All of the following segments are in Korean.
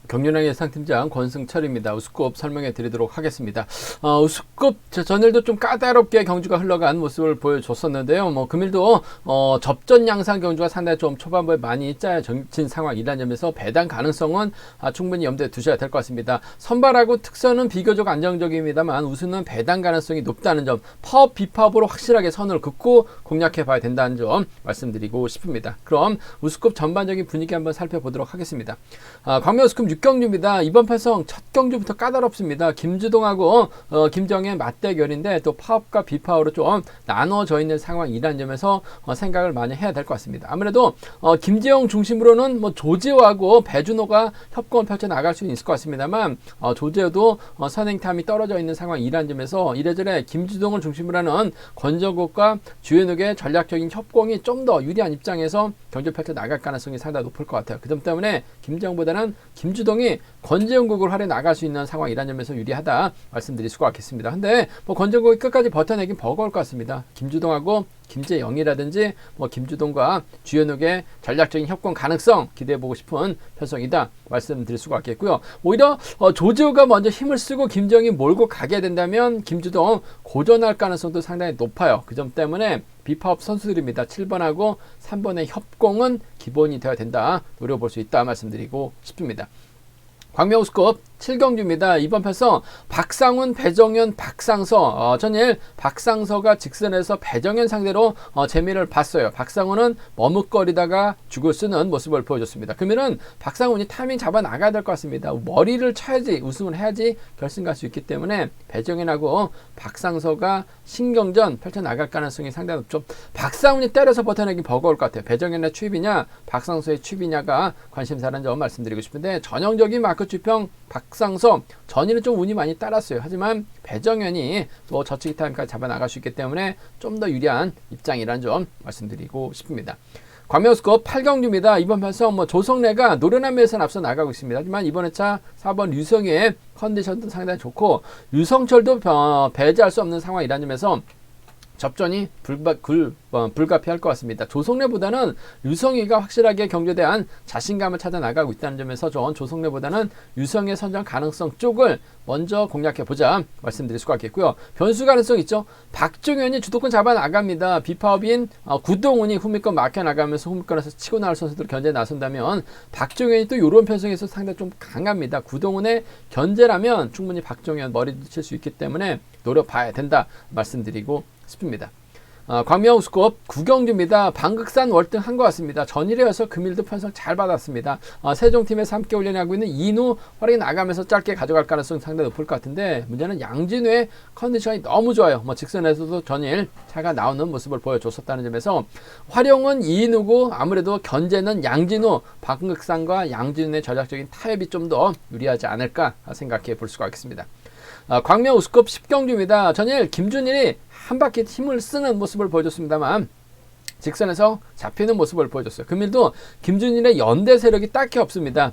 경륜왕 예상팀장 권승철입니다. 우스컵 설명해 드리도록 하겠습니다. 우스컵 전일도 좀 까다롭게 경주가 흘러간 모습을 보여줬었는데요. 금일도 접전 양상 경주가 상당히 좀 초반부에 많이 짜여진 상황이라는 점에서 배당 가능성은 충분히 염두에 두셔야 될 것 같습니다. 선발하고 특선은 비교적 안정적입니다만 우수는 배당 가능성이 높다는 점, 파업 비파업으로 확실하게 선을 긋고 공략해 봐야 된다는 점 말씀드리고 싶습니다. 그럼 우스컵 전반적인 분위기 한번 살펴보도록 하겠습니다. 광명 우스컵 6경주입니다. 이번 편성 첫 경주부터 까다롭습니다. 김주동하고 김정의 맞대결인데 또 파업과 비파업으로 좀 나눠져 있는 상황이라는 점에서 생각을 많이 해야 될 것 같습니다. 아무래도 김재영 중심으로는 조재호하고 배준호가 협공을 펼쳐 나갈 수 있을 것 같습니다만 조재호도 선행탐이 떨어져 있는 상황이라는 점에서 이래저래 김주동을 중심으로 하는 권정국과 주현욱의 전략적인 협공이 좀 더 유리한 입장에서 경주를 펼쳐 나갈 가능성이 상당히 높을 것 같아요. 그 점 때문에 김재영보다는 김주동이 권재웅국을 활에 나갈 수 있는 상황이라는 점에서 유리하다 말씀드릴 수가 있겠습니다. 근데 권재웅국이 끝까지 버텨내긴 버거울 것 같습니다. 김주동하고 김재영이라든지 김주동과 주현욱의 전략적인 협공 가능성 기대해보고 싶은 편성이다 말씀드릴 수가 있겠고요. 오히려 조재호가 먼저 힘을 쓰고 김정이 몰고 가게 된다면 김주동 고전할 가능성도 상당히 높아요. 그 점 때문에 비파업 선수들입니다. 7번하고 3번의 협공은 기본이 되어야 된다, 노려볼 수 있다 말씀드리고 싶습니다. 광명 우스컵 7경주입니다. 이번 편성 박상훈, 배정현, 박상서. 전일 박상서가 직선에서 배정현 상대로 재미를 봤어요. 박상훈은 머뭇거리다가 죽을 쓰는 모습을 보여줬습니다. 그러면은 박상훈이 타이밍 잡아 나가야 될 것 같습니다. 머리를 쳐야지, 우승을 해야지 결승 갈 수 있기 때문에 배정현하고 박상서가 신경전 펼쳐 나갈 가능성이 상당히 높죠. 박상훈이 때려서 버텨내긴 버거울 것 같아요. 배정현의 추입이냐 박상서의 추입이냐가 관심사라는 점 말씀드리고 싶은데, 전형적인 마크 주평 박상서 전일은 좀 운이 많이 따랐어요. 하지만 배정현이 또 저치기 타임까지 잡아 나갈 수 있기 때문에 좀 더 유리한 입장이라는 점 말씀드리고 싶습니다. 광명 우스컵 8경주입니다. 이번 편성 조성래가 노련한 면에서 앞서 나가고 있습니다. 하지만 이번 회차 4번 류성의 컨디션도 상당히 좋고 유성철도 배제할 수 없는 상황이라는 점에서 접전이 불가피할 것 같습니다. 조성래보다는 유성이가 확실하게 경주에 대한 자신감을 찾아 나가고 있다는 점에서 전 조성래보다는 유성의 선정 가능성 쪽을 먼저 공략해보자 말씀드릴 수가 있겠고요. 변수 가능성 있죠. 박종현이 주도권 잡아 나갑니다. 비파업인 구동훈이 후미권 막혀 나가면서 후미권에서 치고 나올 선수들 견제에 나선다면 박종현이 또 이런 편성에서 상당히 좀 강합니다. 구동훈의 견제라면 충분히 박종현 머리도 칠 수 있기 때문에 노려봐야 된다 말씀드리고 싶습니다. 광명 우스컵 9경주입니다. 방극산 월등 한 것 같습니다. 전일에 이어서 금일도 편성 잘 받았습니다. 세종팀에서 함께 훈련하고 있는 이누 활약이 나가면서 짧게 가져갈 가능성이 상당히 높을 것 같은데, 문제는 양진우의 컨디션이 너무 좋아요. 직선에서도 전일 차가 나오는 모습을 보여줬었다는 점에서 활용은 이누고 아무래도 견제는 양진우, 방극산과 양진우의 전략적인 타협이 좀 더 유리하지 않을까 생각해 볼 수가 있겠습니다. 광명 우스컵 10경주입니다. 전일 김준일이 한 바퀴 힘을 쓰는 모습을 보여줬습니다만 직선에서 잡히는 모습을 보여줬어요. 금일도 김준일의 연대 세력이 딱히 없습니다.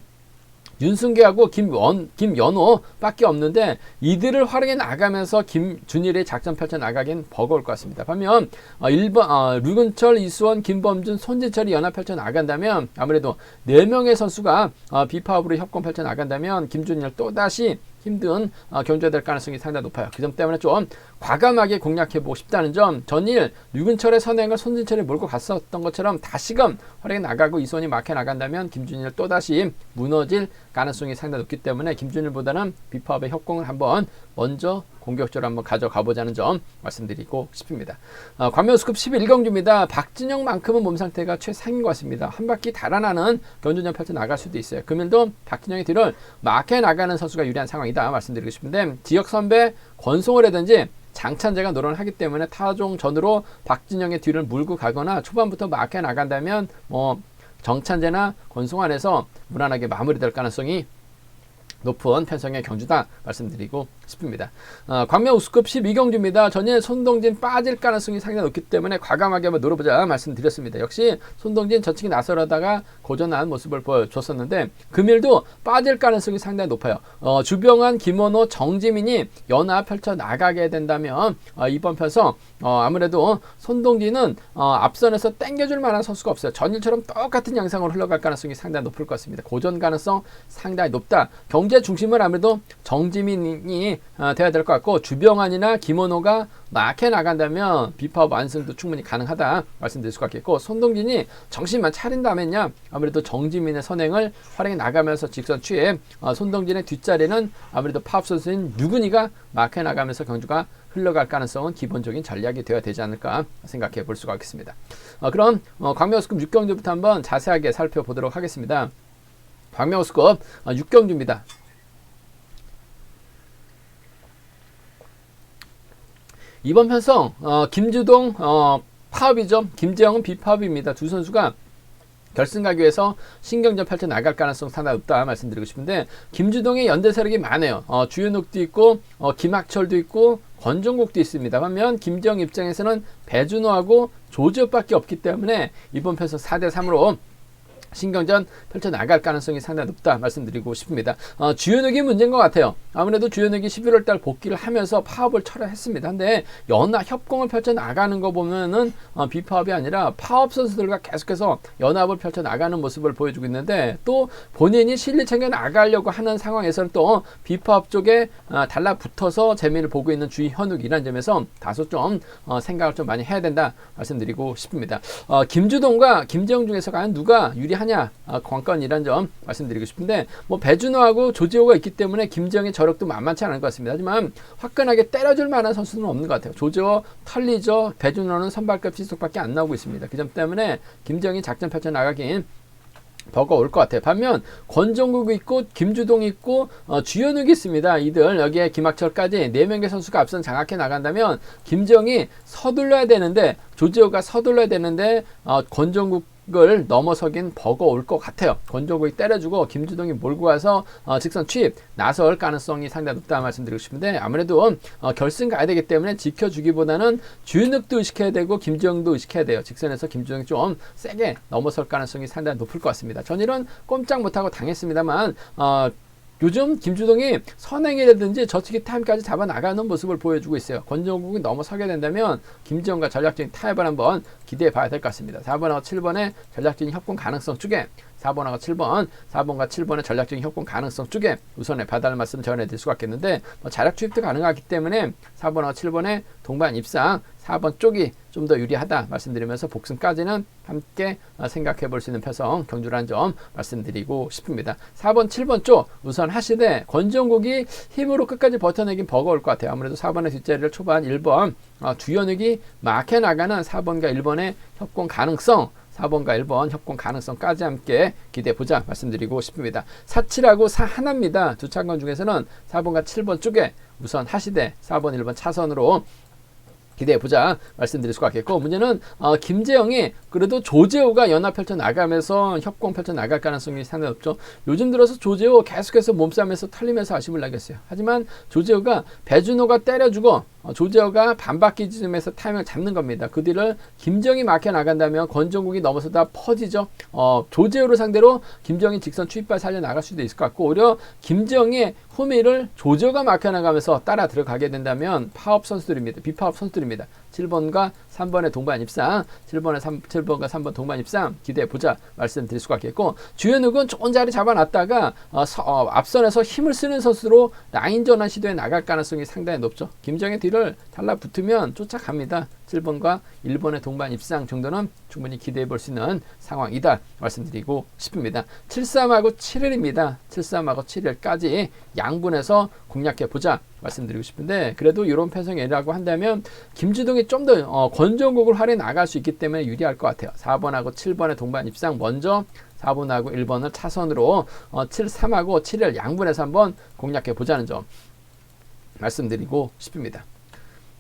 윤승계하고 김연호 밖에 없는데 이들을 활용해 나가면서 김준일의 작전 펼쳐 나가긴 버거울 것 같습니다. 반면 1번 류근철, 이수원, 김범준, 손진철이 연합 펼쳐 나간다면 아무래도 4명의 선수가 비파업으로 협공 펼쳐 나간다면 김준일 또다시 힘든 경주가 될 가능성이 상당히 높아요. 그 점 때문에 좀 과감하게 공략해보고 싶다는 점, 전일 류근철의 선행을 손진철이 몰고 갔었던 것처럼 다시금 활약해 나가고 이수원이 막혀 나간다면 김준일 또다시 무너질 가능성이 상당히 높기 때문에 김준일보다는 비파업의 협공을 한번 먼저 공격적으로 한번 가져가 보자는 점 말씀드리고 싶습니다. 광명 우스컵 11경주입니다. 박진영만큼은 몸 상태가 최상인 것 같습니다. 한 바퀴 달아나는 경주전 펼쳐 나갈 수도 있어요. 금일도 박진영의 뒤를 막혀 나가는 선수가 유리한 상황이다 말씀드리고 싶은데, 지역 선배 권송호라든지 장찬재가 노련을 하기 때문에 타종전으로 박진영의 뒤를 물고 가거나 초반부터 막혀 나간다면 정찬재나 권송환에서 무난하게 마무리될 가능성이 높은 편성의 경주다 말씀드리고 싶습니다. 광명 우수급 12경주입니다. 전일 손동진 빠질 가능성이 상당히 높기 때문에 과감하게 한번 노려보자 말씀드렸습니다. 역시 손동진 전치기 나서려다가 고전한 모습을 보여줬었는데 금일도 빠질 가능성이 상당히 높아요. 주병환, 김원호, 정지민이 연합 펼쳐 나가게 된다면 이번 편성 아무래도 손동진은 앞선에서 땡겨줄 만한 선수가 없어요. 전일처럼 똑같은 양상으로 흘러갈 가능성이 상당히 높을 것 같습니다. 고전 가능성 상당히 높다. 경제 중심은 아무래도 정지민이 돼야 될 것 같고 주병환이나 김원호가 막혀 나간다면 비파업 완승도 충분히 가능하다 말씀드릴 수가 있겠고 손동진이 정신만 차린다면요 아무래도 정지민의 선행을 활용해 나가면서 직선 취해 손동진의 뒷자리는 아무래도 파업 선수인 유근이가 막혀 나가면서 경주가 흘러갈 가능성은 기본적인 전략이 되어야 되지 않을까 생각해 볼 수가 있겠습니다. 그럼 광명우수급 6경주부터 한번 자세하게 살펴보도록 하겠습니다. 광명우수급 6경주입니다. 이번 편성 김주동 파업이죠. 김재영은 비파업입니다. 두 선수가 결승 가기 위해서 신경전 펼쳐 나갈 가능성 상당히 높다 말씀드리고 싶은데 김주동의 연대 세력이 많아요. 주현욱도 있고 김학철도 있고 권종국도 있습니다. 반면 김재영 입장에서는 배준호하고 조지혁밖에 없기 때문에 이번 편성 4대3으로 신경전 펼쳐나갈 가능성이 상당히 높다 말씀드리고 싶습니다. 주현욱이 문제인 것 같아요. 아무래도 주현욱이 11월달 복귀를 하면서 파업을 철회했습니다. 근데 연합 협공을 펼쳐나가는 거 보면은 비파업이 아니라 파업 선수들과 계속해서 연합을 펼쳐나가는 모습을 보여주고 있는데 또 본인이 실리 챙겨 나가려고 하는 상황에서는 또 비파업 쪽에 달라붙어서 재미를 보고 있는 주현욱이라는 점에서 다소 좀 생각을 좀 많이 해야 된다 말씀드리고 싶습니다. 김주동과 김재영 중에서 과연 누가 유리하냐 관건이란 점 말씀드리고 싶은데 배준호하고 조지호가 있기 때문에 김재영의 저력도 만만치 않을 것 같습니다. 하지만 화끈하게 때려줄 만한 선수는 없는 것 같아요. 조지호 털리죠. 배준호는 선발급 시속밖에 안 나오고 있습니다. 그 점 때문에 김재영이 작전 펼쳐 나가긴 버거울 것 같아요. 반면 권종국이 있고 김주동이 있고 주현욱이 있습니다. 이들 여기에 김학철까지 4명의 선수가 앞선 장악해 나간다면 김재영이 서둘러야 되는데 조지호가 서둘러야 되는데 권종국을 넘어서긴 버거울 것 같아요. 권종국이 때려주고 김주동이 몰고 가서 직선 취입 나설 가능성이 상당히 높다 말씀드리고 싶은데 아무래도 결승 가야 되기 때문에 지켜주기보다는 주현욱도 의식해야 되고 김주영도 의식해야 돼요. 직선에서 김주영이 좀 세게 넘어설 가능성이 상당히 높을 것 같습니다. 전일은 꼼짝 못하고 당했습니다만 요즘 김주동이 선행이라든지 저치기 타임까지 잡아 나가는 모습을 보여주고 있어요. 권종국이 넘어서게 된다면 김지영과 전략적인 타협을 한번 기대해 봐야 될 것 같습니다. 4번하고 7번의 전략적인 협공 가능성 쪽에 4번하고 7번, 4번과 7번의 전략적인 협공 가능성 쪽에 우선에 봐달라는 말씀 전해드릴 수가 있겠는데 자력 투입도 가능하기 때문에 4번하고 7번의 동반 입상 4번 쪽이 좀 더 유리하다 말씀드리면서 복승까지는 함께 생각해 볼 수 있는 편성 경주라는 점 말씀드리고 싶습니다. 4번, 7번 쪽 우선 하시되 권종국이 힘으로 끝까지 버텨내긴 버거울 것 같아요. 아무래도 4번의 뒷자리를 초반 1번 주현욱이 막혀 나가는 4번과 1번의 협공 가능성 4번과 1번 협공 가능성까지 함께 기대해보자 말씀드리고 싶습니다. 4.7하고 4.1입니다. 두 차권 중에서는 4번과 7번 쪽에 우선 하시되 4번, 1번 차선으로 기대해보자 말씀드릴 수가 있겠고 문제는 김재영이 그래도 조재호가 연합 펼쳐 나가면서 협공 펼쳐 나갈 가능성이 상당히 높죠. 요즘 들어서 조재호 계속해서 몸싸움에서 털리면서 아쉬움을 나겠어요. 하지만 조재호가 배준호가 때려주고 조재호가 반바퀴쯤에서 타이밍을 잡는 겁니다. 그 뒤를 김정이 막혀 나간다면 권종국이 넘어서다 퍼지죠. 조재호를 상대로 김정이 직선 추입발 살려 나갈 수도 있을 것 같고 오히려 김정의 후미를 조재호가 막혀 나가면서 따라 들어가게 된다면 파업 선수들입니다. 비파업 선수들입니다. 7번과 3번의 동반 입상 7번과 3번 동반 입상 기대해보자 말씀드릴 수가 있겠고 주현욱은 좋은 자리 잡아놨다가 앞선에서 힘을 쓰는 선수로 라인 전환 시도에 나갈 가능성이 상당히 높죠. 김정의 뒤를 달라붙으면 쫓아갑니다. 7번과 1번의 동반 입상 정도는 충분히 기대해 볼 수 있는 상황이다 말씀드리고 싶습니다. 7-3하고 7일입니다. 7-3하고 7일까지 양분해서 공략해 보자 말씀드리고 싶은데 그래도 이런 편성이라고 한다면 김주동이 좀 더 권종국을 활용해 나갈 수 있기 때문에 유리할 것 같아요. 4번하고 7번의 동반 입상 먼저 4번하고 1번을 차선으로 7-3하고 7일 양분해서 한번 공략해 보자는 점 말씀드리고 싶습니다.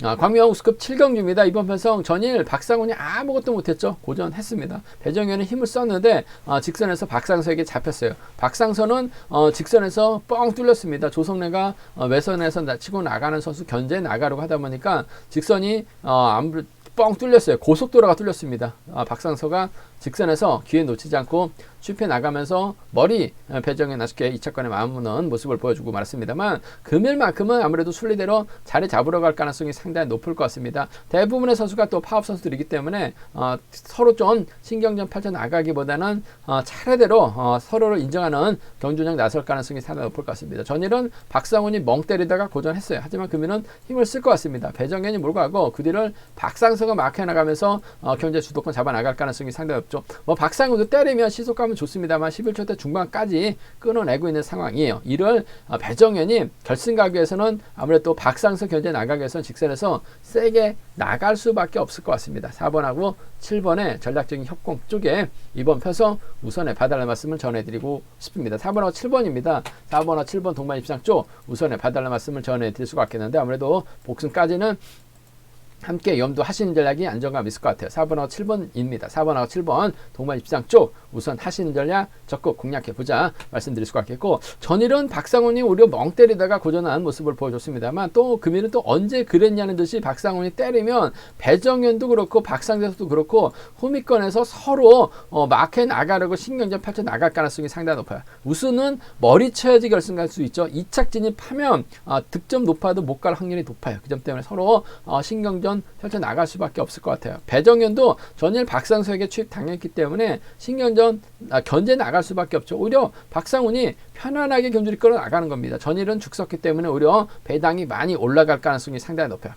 광명 우스급 7경주입니다. 이번 편성 전일 박상훈이 아무것도 못했죠. 고전했습니다. 배정현은 힘을 썼는데 직선에서 박상서에게 잡혔어요. 박상서는 직선에서 뻥 뚫렸습니다. 조성래가 외선에서 치고 나가는 선수 견제 나가려고 하다 보니까 직선이 뻥 뚫렸어요. 고속도로가 뚫렸습니다. 박상서가 직선에서 기회 놓치지 않고 슈페 나가면서 머리 배정현 아쉽게 2차권에 마무는 모습을 보여주고 말았습니다만 금일만큼은 아무래도 순리대로 자리 잡으러 갈 가능성이 상당히 높을 것 같습니다. 대부분의 선수가 또 파업 선수들이기 때문에 서로 좀 신경전 펼쳐 나가기보다는 차례대로 서로를 인정하는 경주장 나설 가능성이 상당히 높을 것 같습니다. 전일은 박상훈이 멍 때리다가 고전했어요. 하지만 금일은 힘을 쓸 것 같습니다. 배정현이 몰고 가고 그 뒤를 박상서가 막혀 나가면서 경제 주도권 잡아 나갈 가능성이 상당히 높죠. 박상훈도 때리면 시속감은 좋습니다만 11초 대 중반까지 끊어내고 있는 상황이에요. 이를 배정현이 결승 가기 위해서는 아무래도 박상서 견제 나가기 위해서는 직선에서 세게 나갈 수밖에 없을 것 같습니다. 4번하고 7번의 전략적인 협공 쪽에 이번 편성 우선에 봐달라는 말씀을 전해드리고 싶습니다. 4번하고 7번입니다. 4번하고 7번 동반 입상 쪽 우선에 봐달라는 말씀을 전해드릴 수가 있겠는데 아무래도 복승까지는 함께 염두하시는 전략이 안정감 있을 것 같아요. 4번하고 7번입니다. 4번하고 7번 동반 입상 쪽 우선 하시는 전략 적극 공략해보자 말씀드릴 수가 있겠고 전일은 박상훈이 오히려 멍 때리다가 고전한 모습을 보여줬습니다만 또 금일은 또 언제 그랬냐는 듯이 박상훈이 때리면 배정현도 그렇고 박상재도 그렇고 후미권에서 서로 막해 나가려고 신경전 펼쳐 나갈 가능성이 상당히 높아요. 우수는 머리 쳐야지 결승 갈 수 있죠. 2착 진입하면 득점 높아도 못 갈 확률이 높아요. 그 점 때문에 서로 신경전 펼쳐 나갈 수밖에 없을 것 같아요. 배정현도 전일 박상서에게 취입 당했기 때문에 신경전 견제 나갈 수밖에 없죠. 오히려 박상훈이 편안하게 경주를 끌어 나가는 겁니다. 전일은 죽섰기 때문에 오히려 배당이 많이 올라갈 가능성이 상당히 높아요.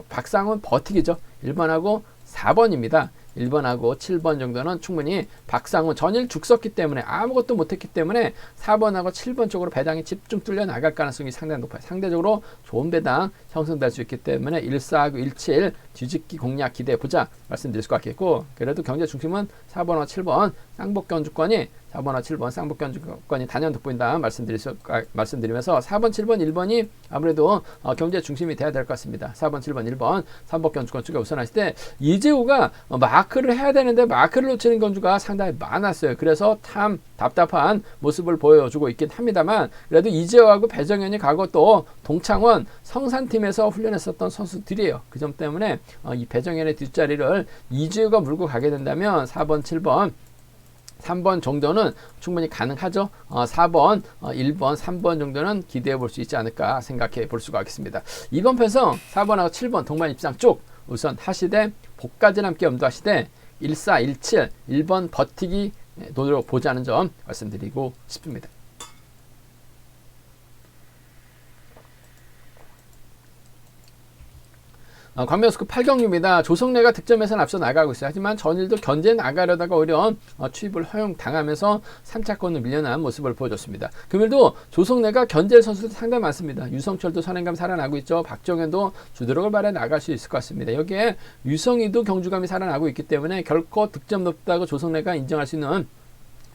박상훈 버티기죠. 1번하고 4번입니다. 1번하고 7번 정도는 충분히 박상훈 전일 죽섰기 때문에 아무것도 못했기 때문에 4번하고 7번 쪽으로 배당이 집중 뚫려 나갈 가능성이 상당히 높아요. 상대적으로 좋은 배당 형성될 수 있기 때문에 14하고 17 뒤집기 공략 기대해보자 말씀드릴 수가 있겠고 그래도 경제 중심은 4번하고 7번 쌍복견주권이 4번하고 7번 쌍복견주권이 단연 돋보인다 말씀드리면서 4번, 7번, 1번이 아무래도 경제 중심이 돼야 될 것 같습니다. 4번, 7번, 1번 쌍복견주권 쪽에 우선하실 때 이재우가 마크를 해야 되는데 마크를 놓치는 견주가 상당히 많았어요. 그래서 참 답답한 모습을 보여주고 있긴 합니다만 그래도 이재호하고 배정현이 가고 또 동창원 성산팀에서 훈련했었던 선수들이에요. 그 점 때문에 이 배정현의 뒷자리를 이재호가 물고 가게 된다면 4번, 7번 3번 정도는 충분히 가능하죠. 4번, 1번, 3번 정도는 기대해 볼 수 있지 않을까 생각해 볼 수가 있겠습니다. 이번 편성 4번하고 7번 동반 입상 쪽 우선 하시되 복까지는 함께 염두하시되 14, 17, 1번 버티기 노려보자는 점 말씀드리고 싶습니다. 광명스급 8경주입니다. 조성래가 득점에서는 앞서 나가고 있어요. 하지만 전일도 견제 나가려다가 오히려 취입을 허용당하면서 3차권을 밀려난 모습을 보여줬습니다. 금일도 조성래가 견제할 선수들 상당히 많습니다. 유성철도 선행감 살아나고 있죠. 박정현도 주도력을 발휘해 나갈 수 있을 것 같습니다. 여기에 유성희도 경주감이 살아나고 있기 때문에 결코 득점 높다고 조성래가 인정할 수 있는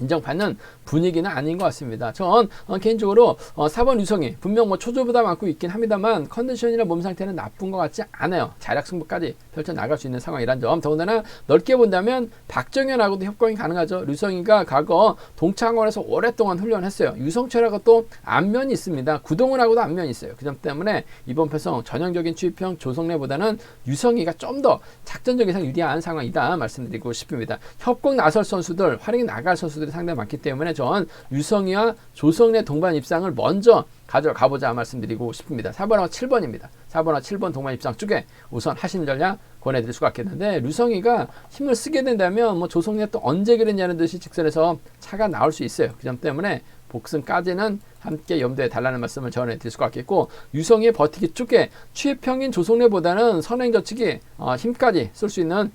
인정받는 분위기는 아닌 것 같습니다. 전 개인적으로 4번 유성이 분명 초조보다 많고 있긴 합니다만 컨디션이나 몸 상태는 나쁜 것 같지 않아요. 자력 승부까지 펼쳐 나갈 수 있는 상황이란 점. 더군다나 넓게 본다면 박정현하고도 협공이 가능하죠. 유성이가 과거 동창원에서 오랫동안 훈련했어요. 유성철하고 또 안면이 있습니다. 구동훈하고도 안면이 있어요. 그 점 때문에 이번 편성 전형적인 취입형 조성래보다는 유성이가 좀 더 작전적인 유리한 상황이다 말씀드리고 싶습니다. 협공 나설 선수들, 활용이 나갈 선수들 상당히 많기 때문에 전 유성이와 조성래 동반 입상을 먼저 가져가보자 말씀드리고 싶습니다. 4번하고 7번입니다. 4번하고 7번 동반 입상 쪽에 우선 하시는 전략 권해드릴 수가 있겠는데 류성이가 힘을 쓰게 된다면 조성래 또 언제 그랬냐는 듯이 직선에서 차가 나올 수 있어요. 그 점 때문에 복승까지는 함께 염두에 달라는 말씀을 전해드릴 수가 있겠고 유성이의 버티기 쪽에 취입형인 조성래보다는 선행저치기 힘까지 쓸 수 있는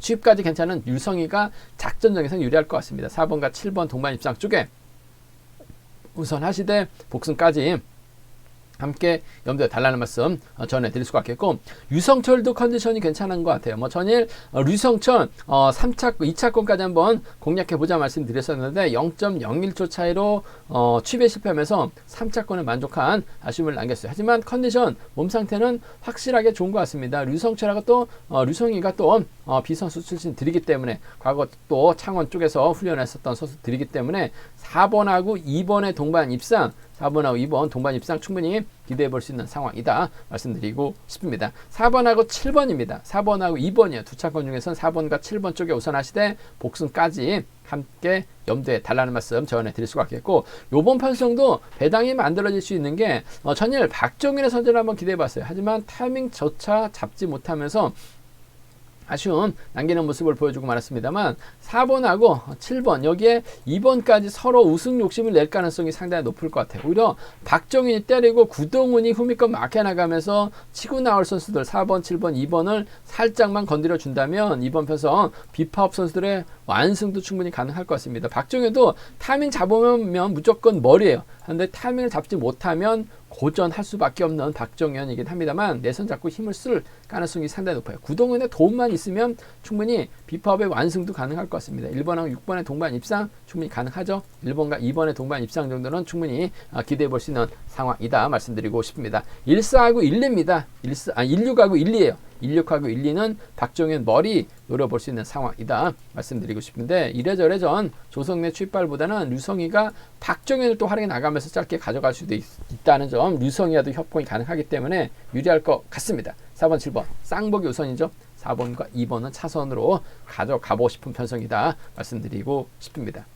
취입까지 괜찮은 유성이가 작전적에서 유리할 것 같습니다. 4번과 7번 동반 입상 쪽에 우선 하시되 복승까지 함께 염두에 달라는 말씀 전해드릴 수가 있겠고, 류성철도 컨디션이 괜찮은 것 같아요. 뭐 전일 류성철 2차권까지 한번 공략해보자 말씀드렸었는데 0.01초 차이로 취배 실패하면서 3차권을 만족한 아쉬움을 남겼어요. 하지만 컨디션, 몸 상태는 확실하게 좋은 것 같습니다. 류성철하고 또 류성희가 또 비선수 출신들이기 때문에, 과거 또 창원 쪽에서 훈련했었던 선수들이기 때문에 4번하고 2번의 동반 입상, 4번하고 2번 동반 입상 충분히 기대해 볼 수 있는 상황이다 말씀드리고 싶습니다. 4번하고 7번입니다. 4번하고 2번이요. 두 차권 중에서는 4번과 7번 쪽에 우선하시되 복승까지 함께 염두에 달라는 말씀 전해드릴 수가 있겠고, 요번 편성도 배당이 만들어질 수 있는 게 전일 박정인의 선전을 한번 기대해 봤어요. 하지만 타이밍조차 잡지 못하면서 아쉬움 남기는 모습을 보여주고 말았습니다만, 4번하고 7번 여기에 2번까지 서로 우승 욕심을 낼 가능성이 상당히 높을 것 같아요. 오히려 박정인이 때리고 구동훈이 후미권 막혀나가면서 치고 나올 선수들 4번, 7번, 2번을 살짝만 건드려 준다면 이번 편성 비파업 선수들의 완승도 충분히 가능할 것 같습니다. 박정희도 타이밍 잡으면 무조건 머리예요. 그런데 타이밍을 잡지 못하면 고전할 수밖에 없는 박정현이긴 합니다만, 내선 잡고 힘을 쓸 가능성이 상당히 높아요. 구동훈의 도움만 있으면 충분히 비파업의 완승도 가능할 것 같습니다. 1번하고 6번의 동반 입상 충분히 가능하죠. 1번과 2번의 동반 입상 정도는 충분히 기대해 볼 수 있는 상황이다 말씀드리고 싶습니다. 14하고 1입니다. 16하고 1이에요. 16하고 1, 2는 박정현 머리 노려볼 수 있는 상황이다 말씀드리고 싶은데, 이래저래 전 조성래 출발보다는 류성희가 박정현을 또 활용해 나가면서 짧게 가져갈 수도 있다는 점, 류성희와도 협공이 가능하기 때문에 유리할 것 같습니다. 4번, 7번 쌍복이 우선이죠. 4번과 2번은 차선으로 가져가고 싶은 편성이다 말씀드리고 싶습니다.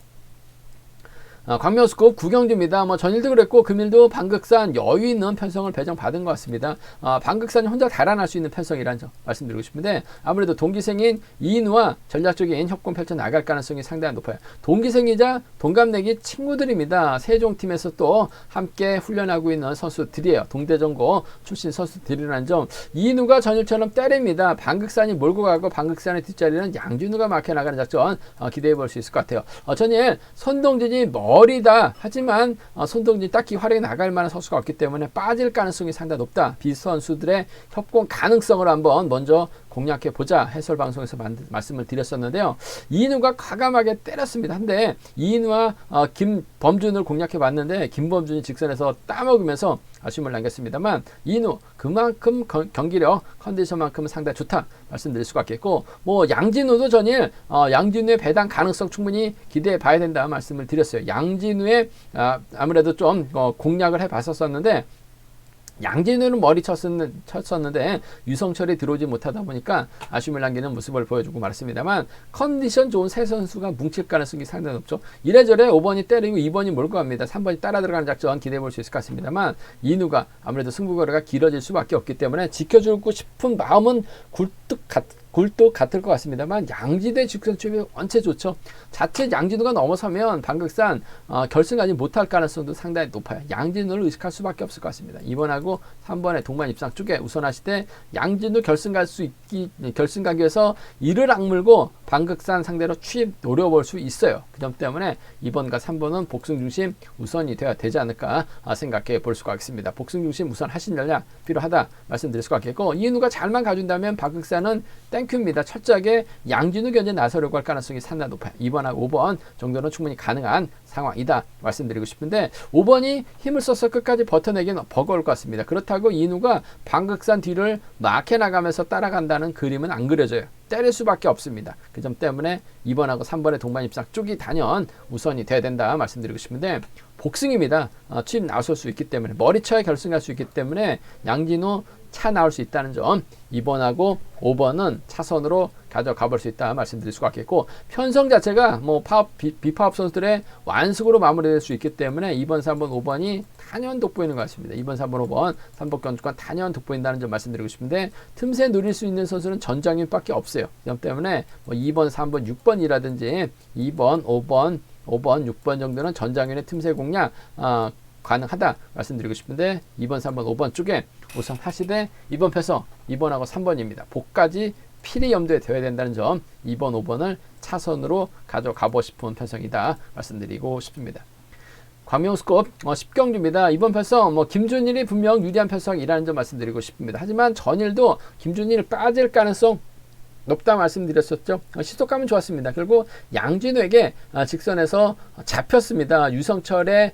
광명스급 구경주입니다. 뭐 전일도 그랬고 금일도 방극산 여유 있는 편성을 배정받은 것 같습니다. 방극산이 혼자 달아날 수 있는 편성이라는 점 말씀드리고 싶은데, 아무래도 동기생인 이인우와 전략적인 협공 펼쳐 나갈 가능성이 상당히 높아요. 동기생이자 동갑내기 친구들입니다. 세종팀에서 또 함께 훈련하고 있는 선수들이에요. 동대전고 출신 선수들이라는 점, 이인우가 전일처럼 때립니다. 방극산이 몰고 가고 방극산의 뒷자리는 양진우가 막혀나가는 작전 기대해 볼 수 있을 것 같아요. 전일 손동진이 머리다 하지만 손동진 딱히 활용해 나갈 만한 선수가 없기 때문에 빠질 가능성이 상당히 높다. 비선수들의 협공 가능성을 한번 먼저 공략해 보자 해설 방송에서 말씀을 드렸었는데요. 이인우가 과감하게 때렸습니다. 한데 이인우와 김범준을 공략해 봤는데 김범준이 직선에서 따먹으면서 아쉬움을 남겼습니다만, 이인우 그만큼 경기력 컨디션만큼은 상당히 좋다 말씀드릴 수가 있겠고, 뭐 양진우도 전일 양진우의 배당 가능성 충분히 기대해 봐야 된다 말씀을 드렸어요. 양진우의 아무래도 좀 공략을 해 봤었는데, 양진우는 머리 쳤었는데 유성철이 들어오지 못하다 보니까 아쉬움을 남기는 모습을 보여주고 말았습니다만, 컨디션 좋은 세 선수가 뭉칠 가능성이 상당히 높죠. 이래저래 5번이 때리고 2번이 몰고 갑니다. 3번이 따라 들어가는 작전 기대해 볼 수 있을 것 같습니다만, 이인우가 아무래도 승부거리가 길어질 수밖에 없기 때문에 지켜주고 싶은 마음은 굴뚝 같을 것 같습니다만, 양지대 직선 출입이 원체 좋죠. 자칫 양진우가 넘어서면 방극산 결승까지 못할 가능성도 상당히 높아요. 양진우를 의식할 수밖에 없을 것 같습니다. 2번하고 3번의 동반 입상 쪽에 우선하시되, 양진우 결승 가기 위해서 이를 악물고 방극산 상대로 취입 노려볼 수 있어요. 그 점 때문에 2번과 3번은 복승 중심 우선이 되어야 되지 않을까 생각해 볼 수가 있습니다. 복승 중심 우선 하신 전략 필요하다 말씀드릴 수가 있겠고, 이인우가 잘만 가준다면 방극산은 땡큐입니다. 철저하게 양진우 견제 나서려고 할 가능성이 상당히 높아요. 2번하고 5번 정도는 충분히 가능한 상황이다 말씀드리고 싶은데, 5번이 힘을 써서 끝까지 버텨내기는 버거울 것 같습니다. 그렇다고 이인우가 방극산 뒤를 막해 나가면서 따라간다는 그림은 안 그려져요. 때릴 수밖에 없습니다. 그 점 때문에 2번하고 3번의 동반 입상 쪽이 단연 우선이 돼야 된다 말씀드리고 싶은데, 복승입니다. 취입 나설 수 있기 때문에, 머리쳐야 결승할 수 있기 때문에 양진우 차 나올 수 있다는 점, 2번하고 5번은 차선으로 가져가 볼 수 있다 말씀드릴 수가 있겠고, 편성 자체가 뭐 비파업 선수들의 완승으로 마무리될 수 있기 때문에 2번, 3번, 5번이 단연 돋보이는 것 같습니다. 2번, 3번, 5번 3번 견주권 단연 돋보인다는 점 말씀드리고 싶은데, 틈새 누릴 수 있는 선수는 전장윤밖에 없어요. 그 점 때문에 뭐 2번, 3번, 6번이라든지 2번, 5번, 6번 정도는 전장윤의 틈새 공략 가능하다 말씀드리고 싶은데, 2번, 3번, 5번 쪽에 우선 하시되, 이번 편성 2번하고 3번입니다. 복까지 필히 염두에 둬야 된다는 점, 2번, 5번을 차선으로 가져가고 싶은 편성이다 말씀드리고 싶습니다. 광명스컵 10경주입니다. 이번 편성 김준일이 분명 유리한 편성이라는 점 말씀드리고 싶습니다. 하지만 전일도 김준일 빠질 가능성 높다 말씀드렸었죠. 시속감은 좋았습니다. 결국 양진우에게 직선에서 잡혔습니다. 유성철이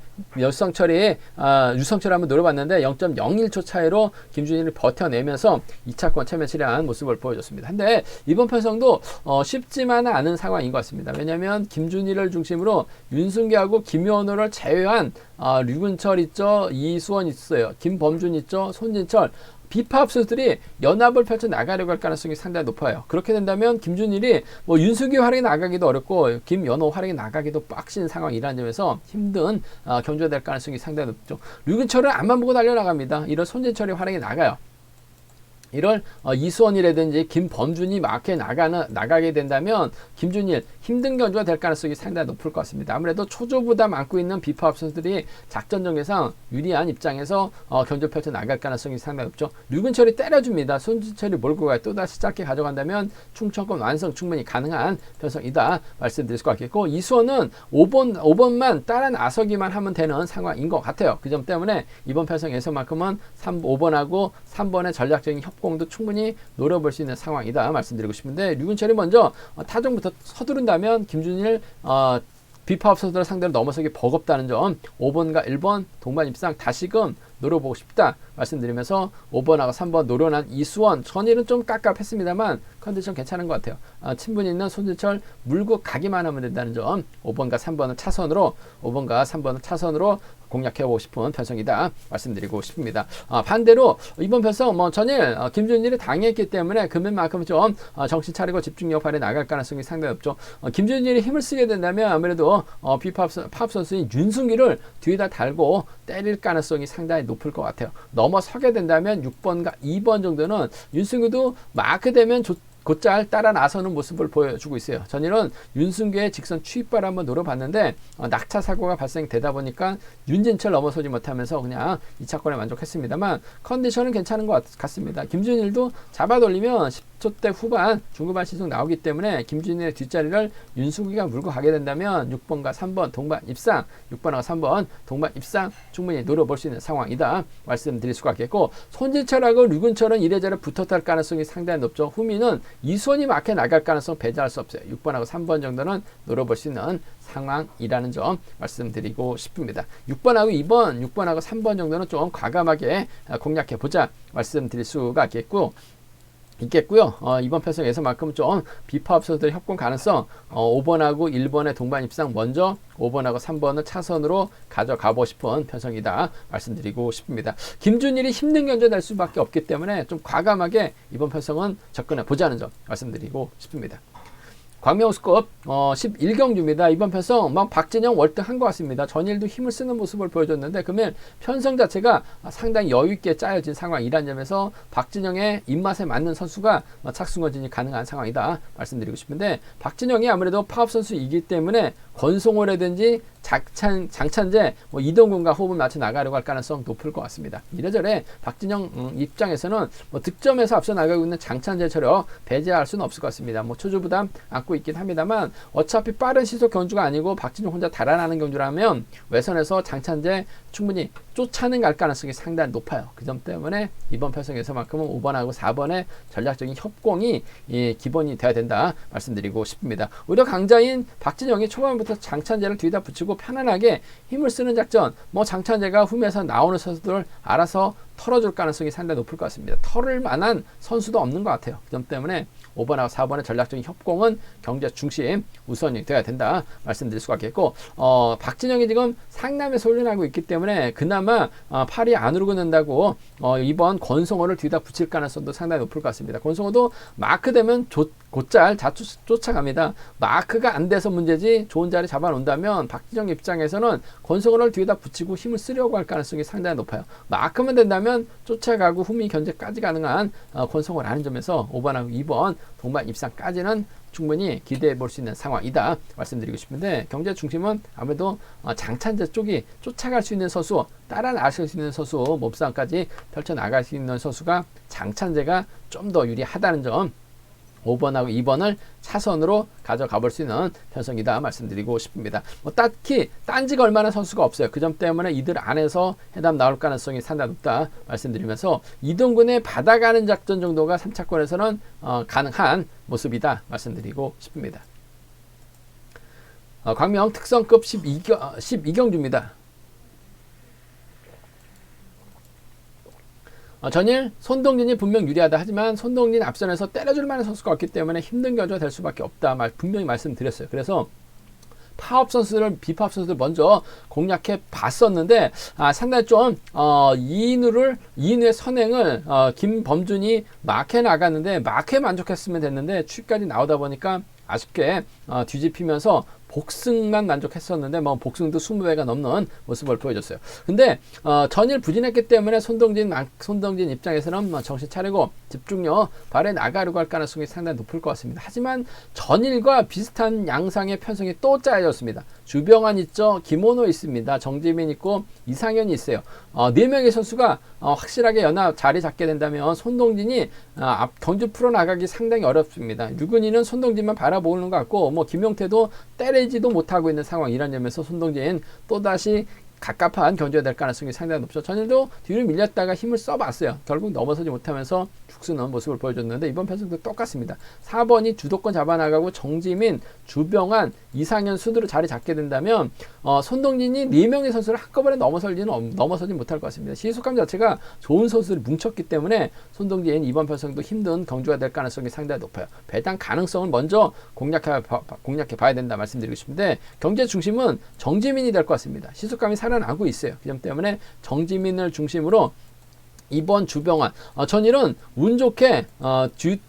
한번 노려봤는데 0.01초 차이로 김준일을 버텨내면서 2차권 체면치레한 모습을 보여줬습니다. 근데 이번 편성도 쉽지만은 않은 상황인 것 같습니다. 왜냐하면 김준일을 중심으로 윤승기하고 김현우를 제외한 류근철 있죠, 이수원 있어요, 김범준 있죠, 손진철, 비파업 선수들이 연합을 펼쳐 나가려고 할 가능성이 상당히 높아요. 그렇게 된다면 김준일이 윤승기 활약이 나가기도 어렵고 김연호 활약이 나가기도 빡신 상황이라는 점에서 힘든 경주가 될 가능성이 상당히 높죠. 류근철은 앞만 보고 달려나갑니다. 이런 손진철의 활약이 나가요. 이럴 이수원이라든지 김범준이 마크에 나가게 된다면 김준일 힘든 경주가 될 가능성이 상당히 높을 것 같습니다. 아무래도 초조부담 안고 있는 비파업 선수들이 작전 전개상 유리한 입장에서 경주 펼쳐 나갈 가능성이 상당히 높죠. 류근철이 때려줍니다. 손진철이 몰고 가요. 또다시 짧게 가져간다면 충청권 완성 충분히 가능한 편성이다 말씀드릴 수 같겠고, 이수원은 5번만 따라 나서기만 하면 되는 상황인 것 같아요. 그 점 때문에 이번 편성에서만큼은 5번하고 3번의 전략적인 공도 충분히 노려볼 수 있는 상황이다 말씀드리고 싶은데, 류근철이 먼저 타종부터 서두른다면 김준일 비파업 선수들 상대로 넘어서기 버겁다는 점, 5번과 1번 동반 입상 다시금 노려보고 싶다 말씀드리면서 5번하고 3번 노려난 이수원, 전일은 좀 깝깝했습니다만 컨디션 괜찮은 것 같아요. 친분 있는 손진철 물고 가기만 하면 된다는 점, 5번과 3번을 차선으로 공략해보고 싶은 편성이다 말씀드리고 싶습니다. 반대로 이번 편성 전일 김준일이 당했기 때문에 금일만큼 좀 정신 차리고 집중력 발휘 나갈 가능성이 상당히 높죠. 김준일이 힘을 쓰게 된다면 아무래도 비파업 선수인 윤승기를 뒤에다 달고 때릴 가능성이 상당히 높을 것 같아요. 넘어서게 된다면 6번과 2번 정도는 윤승기도 마크되면 곧잘 따라 나서는 모습을 보여주고 있어요. 전일은 윤승규의 직선 추입발 한번 노려봤는데 낙차 사고가 발생되다 보니까 윤진철 넘어서지 못하면서 그냥 2차권에 만족했습니다만 컨디션은 괜찮은 것 같습니다. 김준일도 잡아돌리면 10초대 후반 중후반 시속 나오기 때문에 김준일의 뒷자리를 윤승규가 물고 가게 된다면 6번과 3번 동반 입상, 6번하고 3번 동반 입상 충분히 노려볼 수 있는 상황이다 말씀드릴 수가 있겠고, 손진철하고 류근철은 이래저래 붙었다 할 가능성이 상당히 높죠. 후미는 이수원이 막혀 나갈 가능성 배제할 수 없어요. 6번하고 3번 정도는 노려볼 수 있는 상황이라는 점 말씀드리고 싶습니다. 6번하고 6번하고 3번 정도는 좀 과감하게 공략해보자 말씀드릴 수가 있겠고요. 이번 편성에서만큼 좀 비파업 선수들 협공 가능성 5번하고 1번의 동반 입상 먼저 5번하고 3번을 차선으로 가져가고 싶은 편성이다 말씀드리고 싶습니다. 김준일이 힘든 견제 될 수밖에 없기 때문에 좀 과감하게 이번 편성은 접근해 보자는 점 말씀드리고 싶습니다. 광명스컵 11경주입니다. 이번 편성 박진영 월등한 것 같습니다. 전일도 힘을 쓰는 모습을 보여줬는데 금일 편성 자체가 상당히 여유있게 짜여진 상황이라는 점에서 박진영의 입맛에 맞는 선수가 착승원진이 가능한 상황이다 말씀드리고 싶은데, 박진영이 아무래도 파업 선수이기 때문에 권성호라든지 장찬재, 이동군과 호흡을 맞춰 나가려고 할 가능성 높을 것 같습니다. 이래저래 박진영 입장에서는 득점에서 앞서 나가고 있는 장찬재처럼 배제할 수는 없을 것 같습니다. 초조부담 안고 있긴 합니다만 어차피 빠른 시속 경주가 아니고 박진영 혼자 달아나는 경주라면 외선에서 장찬재 충분히 쫓아는 갈 가능성이 상당히 높아요. 그 점 때문에 이번 편성에서만큼은 5번하고 4번의 전략적인 협공이 기본이 돼야 된다 말씀드리고 싶습니다. 오히려 강자인 박진영이 초반부터 장찬재를 뒤에다 붙이고 편안하게 힘을 쓰는 작전, 장찬재가 후면에서 나오는 선수들을 알아서 털어줄 가능성이 상당히 높을 것 같습니다. 털을 만한 선수도 없는 것 같아요. 그 점 때문에 5번하고 4번의 전략적인 협공은 경제 중심 우선이 돼야 된다 말씀드릴 수가 있겠고, 박진영이 지금 상남에서 훈련하고 있기 때문에 그나마 팔이 안 오르고 는다고 이번 권성호를 뒤다 붙일 가능성도 상당히 높을 것 같습니다. 권성호도 마크 되면 곧잘 쫓아갑니다. 마크가 안 돼서 문제지 좋은 자리 잡아놓는다면 박진영 입장에서는 권성호를 뒤에다 붙이고 힘을 쓰려고 할 가능성이 상당히 높아요. 마크만 된다면 쫓아가고 후미 견제까지 가능한 권성호라는 점에서 5번하고 2번 동반 입상까지는 충분히 기대해 볼 수 있는 상황이다 말씀드리고 싶은데, 경제 중심은 아무래도 장찬재 쪽이 쫓아갈 수 있는 선수, 따라 나갈 수 있는 선수, 몸싸움까지 펼쳐 나갈 수 있는 선수가 장찬재가 좀 더 유리하다는 점 5번하고 2번을 차선으로 가져가 볼 수 있는 편성이다 말씀드리고 싶습니다. 뭐 딱히 딴지가 얼마나 선수가 없어요. 그 점 때문에 이들 안에서 해답 나올 가능성이 상당히 높다 말씀드리면서 이동근의 받아가는 작전 정도가 3차권에서는 가능한 모습이다 말씀드리고 싶습니다. 광명 특성급 12경주입니다. 전일 손동진이 분명 유리하다 하지만 손동진 앞선에서 때려줄 만한 선수가 없기 때문에 힘든 견주가 될 수밖에 없다 분명히 말씀드렸어요. 그래서 파업 선수들, 비파업 선수들 먼저 공략해 봤었는데 상당히 좀 2인의 선행을 김범준이 막해 나갔는데 막해 만족했으면 됐는데 추위까지 나오다 보니까 아쉽게 뒤집히면서 복승만 만족했었는데 뭐 복승도 20배가 넘는 모습을 보여줬어요. 근데 전일 부진했기 때문에 손동진 입장에서는 정신 차리고 집중력 발휘 나가려고 할 가능성이 상당히 높을 것 같습니다. 하지만 전일과 비슷한 양상의 편성이 또 짜여졌습니다. 주병환 있죠, 김원호 있습니다, 정지민 있고 이상현이 있어요. 4명의 선수가 확실하게 연합 자리 잡게 된다면 손동진이 경주 풀어나가기 상당히 어렵습니다. 유근이는 손동진만 바라보는 것 같고 뭐 김용태도 때리지도 못하고 있는 상황이란 점에서 손동진 또다시 갑갑한 견제가 될 가능성이 상당히 높죠. 전일도 뒤로 밀렸다가 힘을 써봤어요. 결국 넘어서지 못하면서 죽쓰는 모습을 보여줬는데 이번 편성도 똑같습니다. 4번이 주도권 잡아나가고 정지민, 주병환, 이상현 순으로 자리 잡게 된다면 손동진이 4명의 선수를 한꺼번에 넘어서지 못할 것 같습니다. 시속감 자체가 좋은 선수들이 뭉쳤기 때문에 손동진 이번 편성도 힘든 경주가 될 가능성이 상당히 높아요. 배당 가능성을 먼저 공략해 봐야 된다 말씀드리고 싶은데 경제 중심은 정지민이 될 것 같습니다. 시속감이 살아나고 있어요. 그 점 때문에 정지민을 중심으로 2번 주병환, 전일은 운 좋게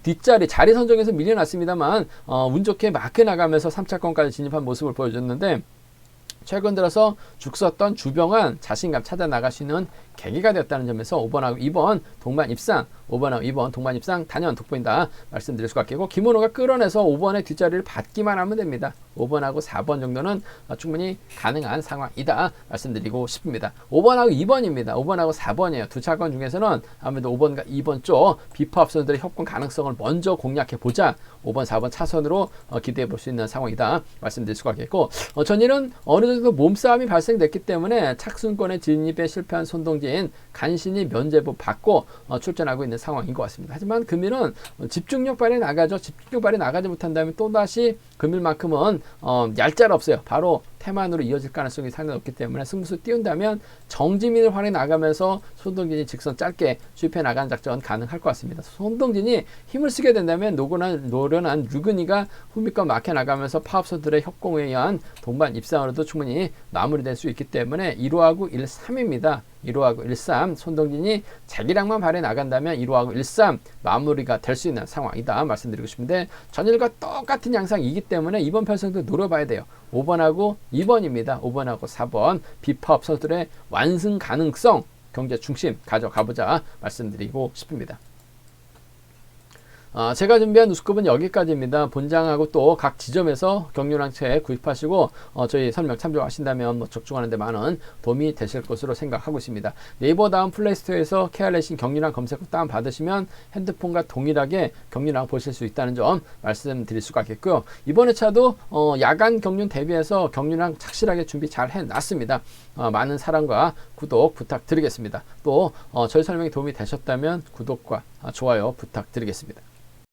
뒷자리 자리 선정에서 밀려났습니다만 운 좋게 막혀 나가면서 3차권까지 진입한 모습을 보여줬는데 최근 들어서 죽섰던 주병환 자신감 찾아 나갈 수 있는 계기가 되었다는 점에서 5번하고 2번 동반 입상, 5번하고 2번 동반 입상 단연 돋보인다 말씀드릴 수가 있겠고, 김원호가 끌어내서 5번의 뒷자리를 받기만 하면 됩니다. 5번하고 4번 정도는 충분히 가능한 상황이다 말씀드리고 싶습니다. 5번하고 2번입니다. 5번하고 4번이에요. 두 차권 중에서는 아무래도 5번과 2번 쪽 비파업선들의 협공 가능성을 먼저 공략해 보자. 5번, 4번 차선으로 기대해 볼 수 있는 상황이다 말씀드릴 수가 있겠고, 전일은 어느 정도 몸싸움이 발생됐기 때문에 착순권의 진입에 실패한 손동진 간신히 면제부 받고 출전하고 있는 상황인 것 같습니다. 하지만 금일은 집중력 발휘 나가죠. 집중력 발휘 나가지 못한다면 또다시 금일만큼은 얄짤 없어요. 바로 태만으로 이어질 가능성이 상당히 높기 때문에 승부수 띄운다면 정지민을 활용해 나가면서 손동진이 직선 짧게 수입해 나가는 작전 가능할 것 같습니다. 손동진이 힘을 쓰게 된다면 노련한 유근이가 후미권 막혀 나가면서 파업선들의 협공에 의한 동반 입상으로도 충분히 마무리될 수 있기 때문에 1호하고 1-3입니다. 1호하고 1-3 손동진이 자기랑만 발휘해 나간다면 1호하고 1-3 마무리가 될 수 있는 상황이다 말씀드리고 싶은데, 전일과 똑같은 양상이기 때문에 이번 편성도 노려봐야 돼요. 5번하고 2번입니다. 5번하고 4번 비파업 선수들의 완승 가능성 경제 중심 가져가보자 말씀드리고 싶습니다. 제가 준비한 우스컵은 여기까지입니다. 본장하고 또 각 지점에서 경륜항체 구입하시고 저희 설명 참조하신다면 적중하는 데 많은 도움이 되실 것으로 생각하고 있습니다. 네이버 다음 플레이스토어에서 KR레이싱 경륜항 검색어 다운 받으시면 핸드폰과 동일하게 경륜항 보실 수 있다는 점 말씀드릴 수가 있겠고요. 이번 회차도 야간 경륜 대비해서 경륜항 착실하게 준비 잘 해놨습니다. 많은 사랑과 구독 부탁드리겠습니다. 또 저희 설명이 도움이 되셨다면 구독과 좋아요 부탁드리겠습니다.